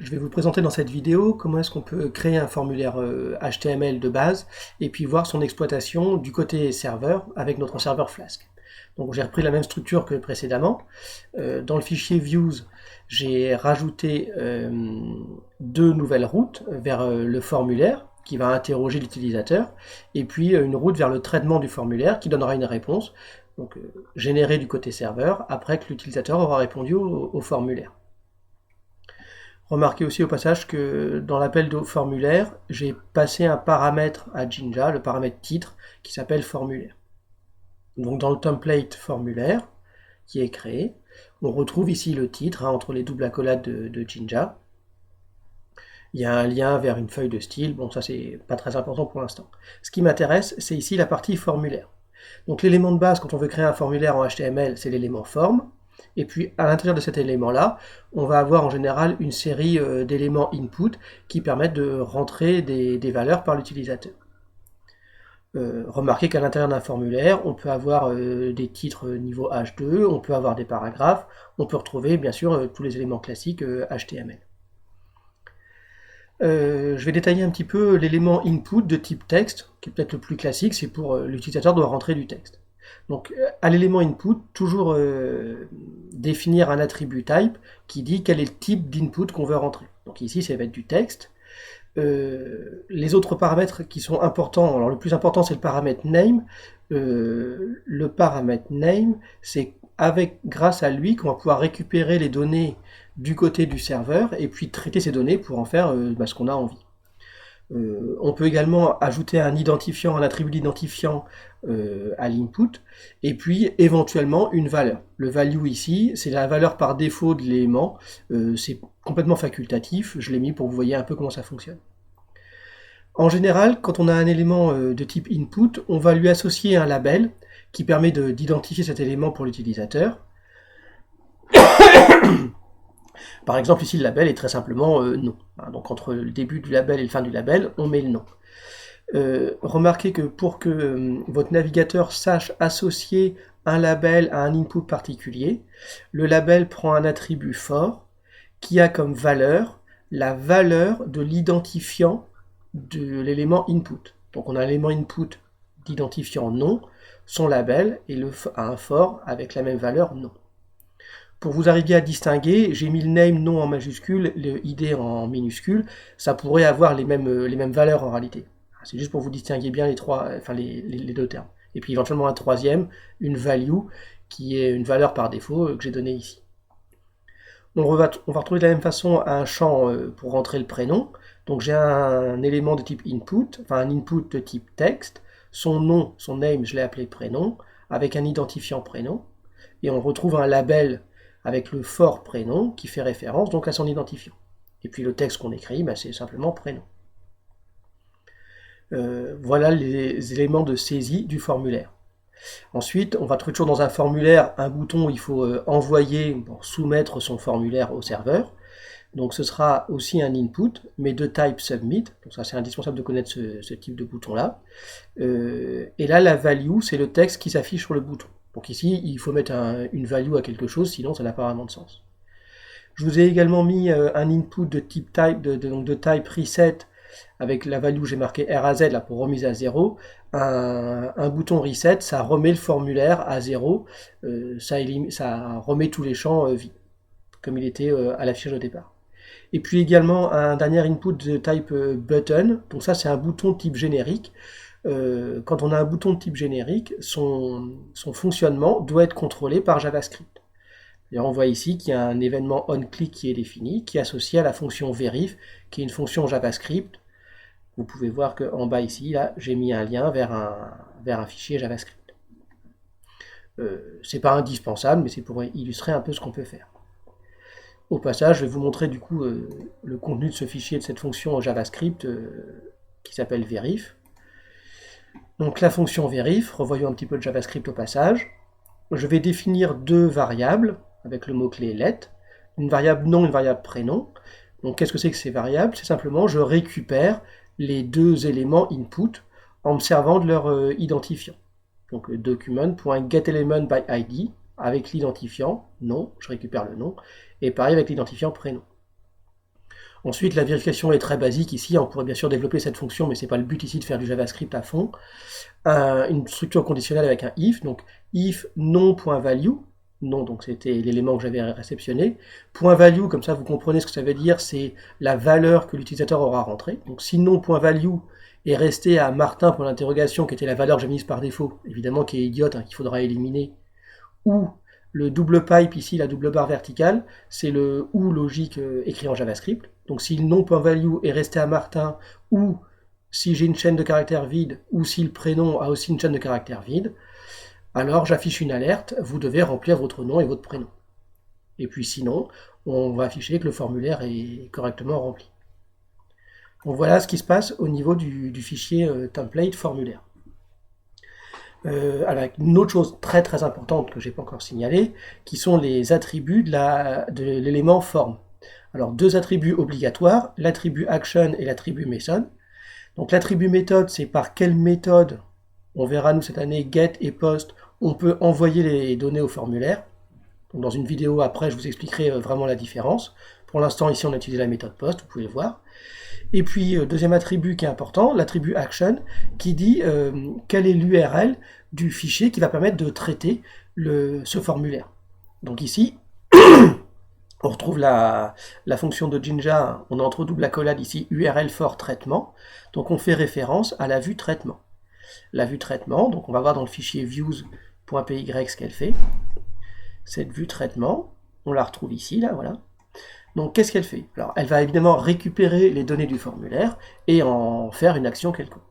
Je vais vous présenter dans cette vidéo comment est-ce qu'on peut créer un formulaire HTML de base et puis voir son exploitation du côté serveur avec notre serveur Flask. Donc j'ai repris la même structure que précédemment. Dans le fichier views, j'ai rajouté deux nouvelles routes vers le formulaire qui va interroger l'utilisateur et puis une route vers le traitement du formulaire qui donnera une réponse donc, générée du côté serveur après que l'utilisateur aura répondu au formulaire. Remarquez aussi au passage que dans l'appel de formulaire, j'ai passé un paramètre à Jinja, le paramètre titre, qui s'appelle formulaire. Donc dans le template formulaire qui est créé, on retrouve ici le titre entre les doubles accolades de Jinja. Il y a un lien vers une feuille de style, bon ça c'est pas très important pour l'instant. Ce qui m'intéresse, c'est ici la partie formulaire. Donc l'élément de base quand on veut créer un formulaire en HTML, c'est l'élément forme. Et puis à l'intérieur de cet élément-là, on va avoir en général une série d'éléments input qui permettent de rentrer des valeurs par l'utilisateur. Remarquez qu'à l'intérieur d'un formulaire, on peut avoir des titres niveau H2, on peut avoir des paragraphes, on peut retrouver bien sûr tous les éléments classiques HTML. Je vais détailler un petit peu l'élément input de type texte, qui est peut-être le plus classique, c'est pour l'utilisateur doit rentrer du texte. Donc à l'élément input, toujours définir un attribut type qui dit quel est le type d'input qu'on veut rentrer. Donc ici, ça va être du texte. Les autres paramètres qui sont importants, alors le plus important c'est le paramètre name. Le paramètre name, c'est grâce à lui qu'on va pouvoir récupérer les données du côté du serveur et puis traiter ces données pour en faire ce qu'on a envie. On peut également ajouter un identifiant, un attribut d'identifiant à l'input, et puis éventuellement une valeur. Le value ici, c'est la valeur par défaut de l'élément, c'est complètement facultatif, je l'ai mis pour que vous voyez un peu comment ça fonctionne. En général, quand on a un élément de type input, on va lui associer un label qui permet d'identifier cet élément pour l'utilisateur. Par exemple, ici, le label est très simplement nom. Donc entre le début du label et le fin du label, on met le nom. Remarquez que pour que votre navigateur sache associer un label à un input particulier, le label prend un attribut fort qui a comme valeur la valeur de l'identifiant de l'élément input. Donc on a l'élément input d'identifiant nom, son label a un for avec la même valeur nom. Pour vous arriver à distinguer, j'ai mis le name nom en majuscule, le id en minuscule, ça pourrait avoir les mêmes valeurs en réalité. C'est juste pour vous distinguer bien les deux termes. Et puis éventuellement un troisième, une value, qui est une valeur par défaut que j'ai donnée ici. On va retrouver de la même façon un champ pour rentrer le prénom. Donc j'ai un élément de type input, enfin un input de type texte, son nom, son name, je l'ai appelé prénom, avec un identifiant prénom, et on retrouve un label avec le for prénom qui fait référence donc à son identifiant. Et puis le texte qu'on écrit, c'est simplement prénom. Voilà les éléments de saisie du formulaire. Ensuite, on va trouver toujours dans un formulaire un bouton où il faut envoyer, soumettre son formulaire au serveur. Donc ce sera aussi un input, mais de type submit. Donc ça c'est indispensable de connaître ce type de bouton-là. Et là, la value, c'est le texte qui s'affiche sur le bouton. Donc ici, il faut mettre une value à quelque chose, sinon ça n'a pas vraiment de sens. Je vous ai également mis un input de type de type reset avec la value, j'ai marqué R à Z là, pour remise à 0. Un bouton reset, ça remet le formulaire à 0, ça remet tous les champs vides, comme il était à l'affichage au départ. Et puis également un dernier input de type button, donc ça c'est un bouton type générique. Quand on a un bouton de type générique, son fonctionnement doit être contrôlé par JavaScript. Et on voit ici qu'il y a un événement onClick qui est défini, qui est associé à la fonction verif, qui est une fonction JavaScript. Vous pouvez voir qu'en bas ici, là, j'ai mis un lien vers un fichier JavaScript. C'est pas indispensable, mais c'est pour illustrer un peu ce qu'on peut faire. Au passage, je vais vous montrer du coup le contenu de ce fichier, de cette fonction JavaScript qui s'appelle verif. Donc la fonction verif, revoyons un petit peu de JavaScript au passage. Je vais définir deux variables avec le mot-clé let, une variable nom et une variable prénom. Donc qu'est-ce que c'est que ces variables? C'est simplement je récupère les deux éléments input en me servant de leur identifiant. Donc document.getElementById avec l'identifiant nom, je récupère le nom, et pareil avec l'identifiant prénom. Ensuite, la vérification est très basique ici. On pourrait bien sûr développer cette fonction, mais c'est pas le but ici de faire du JavaScript à fond. Une structure conditionnelle avec un if, donc if non.value, non, donc c'était l'élément que j'avais réceptionné. Point value, comme ça vous comprenez ce que ça veut dire, c'est la valeur que l'utilisateur aura rentrée. Donc si non.value est resté à Martin pour l'interrogation, qui était la valeur que j'ai mise par défaut, évidemment qui est idiote, hein, qu'il faudra éliminer, ou le double pipe ici, la double barre verticale, c'est le ou logique écrit en JavaScript. Donc si le non.value est resté à Martin, ou si j'ai une chaîne de caractères vide, ou si le prénom a aussi une chaîne de caractères vide, alors j'affiche une alerte, vous devez remplir votre nom et votre prénom. Et puis sinon, on va afficher que le formulaire est correctement rempli. Donc voilà ce qui se passe au niveau du fichier template formulaire. Alors une autre chose très très importante que j'ai pas encore signalée, qui sont les attributs de l'élément form. Alors deux attributs obligatoires, l'attribut action et l'attribut method. Donc l'attribut méthode, c'est par quelle méthode, on verra nous cette année, get et post, on peut envoyer les données au formulaire. Donc dans une vidéo après, je vous expliquerai vraiment la différence. Pour l'instant, ici, on a utilisé la méthode post, vous pouvez le voir. Et puis, deuxième attribut qui est important, l'attribut action, qui dit quelle est l'URL du fichier qui va permettre de traiter ce formulaire. Donc ici, on retrouve la fonction de Jinja, on entre double accolade ici, URL for traitement. Donc on fait référence à la vue traitement. La vue traitement, donc on va voir dans le fichier views.py ce qu'elle fait. Cette vue traitement, on la retrouve ici, là, voilà. Donc qu'est-ce qu'elle fait? Alors elle va évidemment récupérer les données du formulaire et en faire une action quelconque.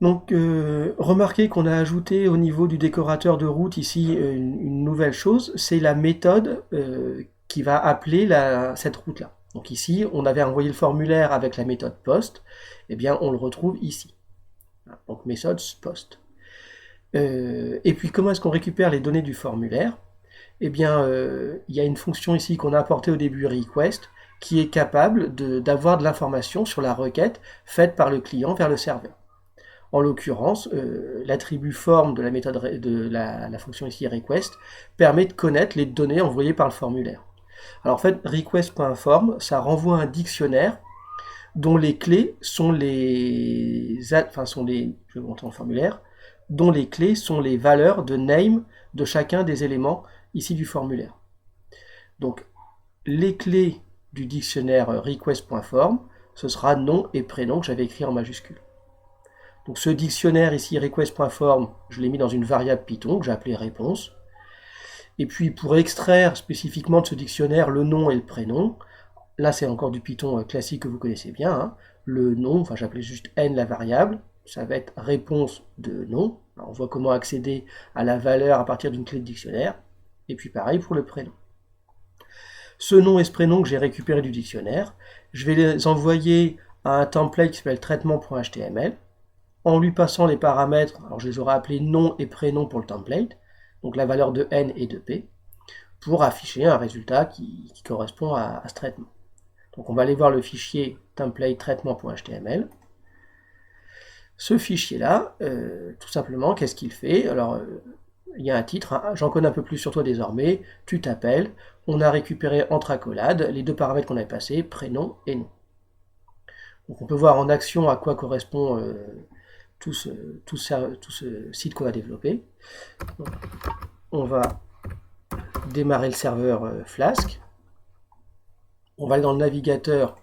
Donc remarquez qu'on a ajouté au niveau du décorateur de route ici une nouvelle chose, c'est la méthode qui va appeler cette route-là. Donc ici, on avait envoyé le formulaire avec la méthode post, et bien on le retrouve ici. Donc méthode post. Et puis comment est-ce qu'on récupère les données du formulaire? Eh bien, il y a une fonction ici qu'on a apportée au début, request, qui est capable d'avoir de l'information sur la requête faite par le client vers le serveur. En l'occurrence, l'attribut form de la méthode de la fonction ici request permet de connaître les données envoyées par le formulaire. Alors en fait, request.form, ça renvoie un dictionnaire dont les clés sont je vais montrer en formulaire, dont les clés sont les valeurs de name de chacun des éléments ici du formulaire. Donc les clés du dictionnaire request.form, ce sera nom et prénom que j'avais écrit en majuscule. Donc ce dictionnaire ici request.form, je l'ai mis dans une variable Python que j'ai appelée réponse. Et puis pour extraire spécifiquement de ce dictionnaire le nom et le prénom, là c'est encore du Python classique que vous connaissez bien, hein. Le nom, enfin j'appelais juste n la variable, ça va être réponse de nom. Alors, on voit comment accéder à la valeur à partir d'une clé de dictionnaire. Et puis pareil pour le prénom. Ce nom et ce prénom que j'ai récupéré du dictionnaire, je vais les envoyer à un template qui s'appelle traitement.html. En lui passant les paramètres, alors je les aurai appelés nom et prénom pour le template, donc la valeur de n et de p, pour afficher un résultat qui correspond à ce traitement. Donc on va aller voir le fichier template traitement.html. Ce fichier-là, tout simplement, qu'est-ce qu'il fait? Alors, il y a un titre, hein, j'en connais un peu plus sur toi désormais, tu t'appelles, on a récupéré entre accolades les deux paramètres qu'on avait passés, prénom et nom. Donc on peut voir en action à quoi correspond tout ce site qu'on a développé. Donc, on va démarrer le serveur Flask. On va aller dans le navigateur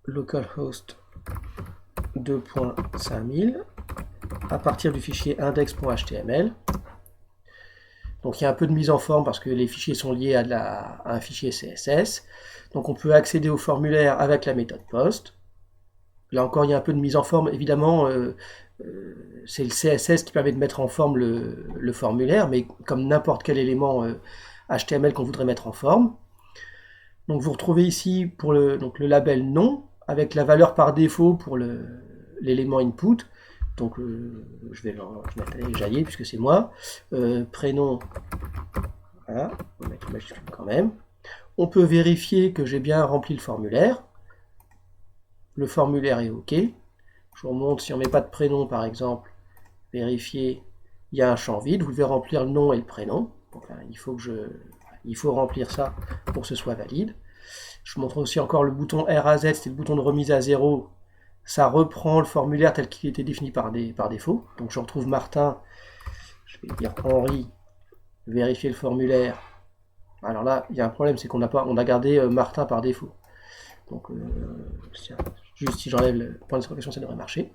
localhost 2.5000 à partir du fichier index.html. Donc il y a un peu de mise en forme parce que les fichiers sont liés à un fichier CSS. Donc on peut accéder au formulaire avec la méthode post. Là encore, il y a un peu de mise en forme. Évidemment, c'est le CSS qui permet de mettre en forme le formulaire, mais comme n'importe quel élément HTML qu'on voudrait mettre en forme. Donc vous retrouvez ici pour le label nom, avec la valeur par défaut pour l'élément input. Donc je vais mettre Jaillet puisque c'est moi. Prénom, voilà, on va mettre une majuscule quand même. On peut vérifier que j'ai bien rempli le formulaire. Le formulaire est OK. Je vous remontre, si on ne met pas de prénom par exemple, vérifier, il y a un champ vide, vous devez remplir le nom et le prénom. Donc là, il faut que Il faut remplir ça pour que ce soit valide. Je vous montre aussi encore le bouton RAZ, c'était le bouton de remise à 0. Ça reprend le formulaire tel qu'il était défini par défaut. Donc je retrouve Martin, je vais dire Henri, vérifier le formulaire. Alors là, il y a un problème, c'est qu'on a gardé Martin par défaut. Donc, juste si j'enlève le point d'exclamation, ça devrait marcher.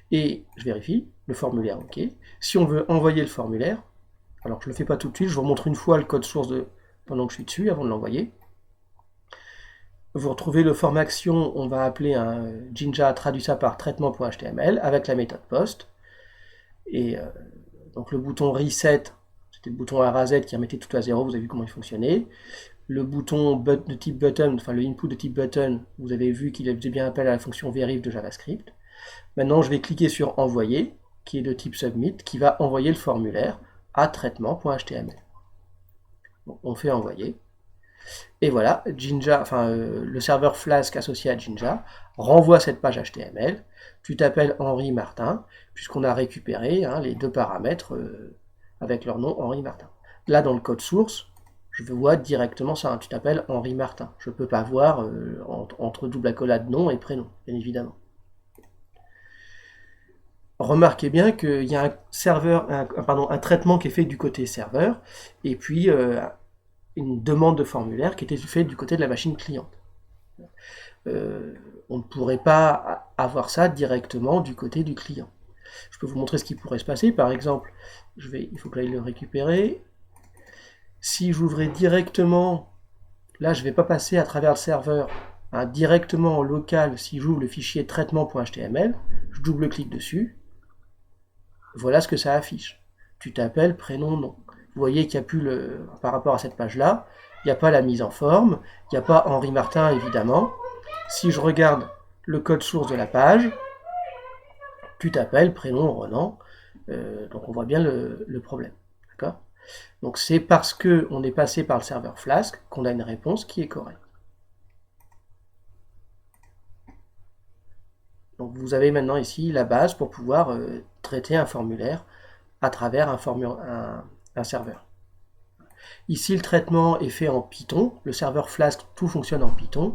Et je vérifie, le formulaire, ok. Si on veut envoyer le formulaire, alors je ne le fais pas tout de suite, je vous remontre une fois le code source pendant que je suis dessus, avant de l'envoyer. Vous retrouvez le form action, on va appeler un Jinja traduit ça par traitement.html avec la méthode post. Et donc le bouton reset, c'était le bouton RAZ qui remettait tout à 0, vous avez vu comment il fonctionnait. Le bouton de type button, enfin le input de type button, vous avez vu qu'il faisait bien appel à la fonction verif de JavaScript. Maintenant, je vais cliquer sur envoyer, qui est de type submit, qui va envoyer le formulaire à traitement.html. Donc, on fait envoyer. Et voilà, Jinja, le serveur Flask associé à Jinja renvoie cette page HTML. Tu t'appelles Henri Martin, puisqu'on a récupéré les deux paramètres avec leur nom Henri Martin. Là, dans le code source, je vois directement ça. Tu t'appelles Henri Martin. Je ne peux pas voir entre double accolade nom et prénom, bien évidemment. Remarquez bien qu'il y a un serveur, un traitement qui est fait du côté serveur, et puis une demande de formulaire qui était faite du côté de la machine cliente. On ne pourrait pas avoir ça directement du côté du client. Je peux vous montrer ce qui pourrait se passer. Par exemple, il faut que j'aille le récupérer. Si j'ouvrais directement, là je ne vais pas passer à travers le serveur, directement en local, si j'ouvre le fichier traitement.html, je double-clique dessus, voilà ce que ça affiche. Tu t'appelles, prénom, nom. Vous voyez qu'il n'y a plus, par rapport à cette page-là, il n'y a pas la mise en forme, il n'y a pas Henri Martin, évidemment. Si je regarde le code source de la page, tu t'appelles, prénom, Ronan, donc on voit bien le problème. D'accord ? Donc c'est parce qu'on est passé par le serveur Flask qu'on a une réponse qui est correcte. Donc vous avez maintenant ici la base pour pouvoir traiter un formulaire à travers un serveur. Ici, le traitement est fait en Python. Le serveur Flask, tout fonctionne en Python.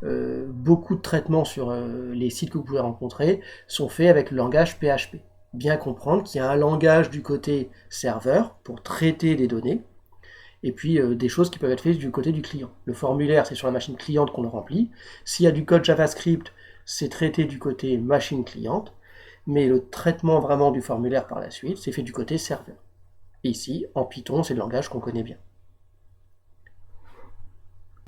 Beaucoup de traitements sur les sites que vous pouvez rencontrer sont faits avec le langage PHP. Bien comprendre qu'il y a un langage du côté serveur pour traiter des données, et puis des choses qui peuvent être faites du côté du client. Le formulaire, c'est sur la machine cliente qu'on le remplit. S'il y a du code JavaScript, c'est traité du côté machine cliente, mais le traitement vraiment du formulaire par la suite, c'est fait du côté serveur. Et ici, en Python, c'est le langage qu'on connaît bien.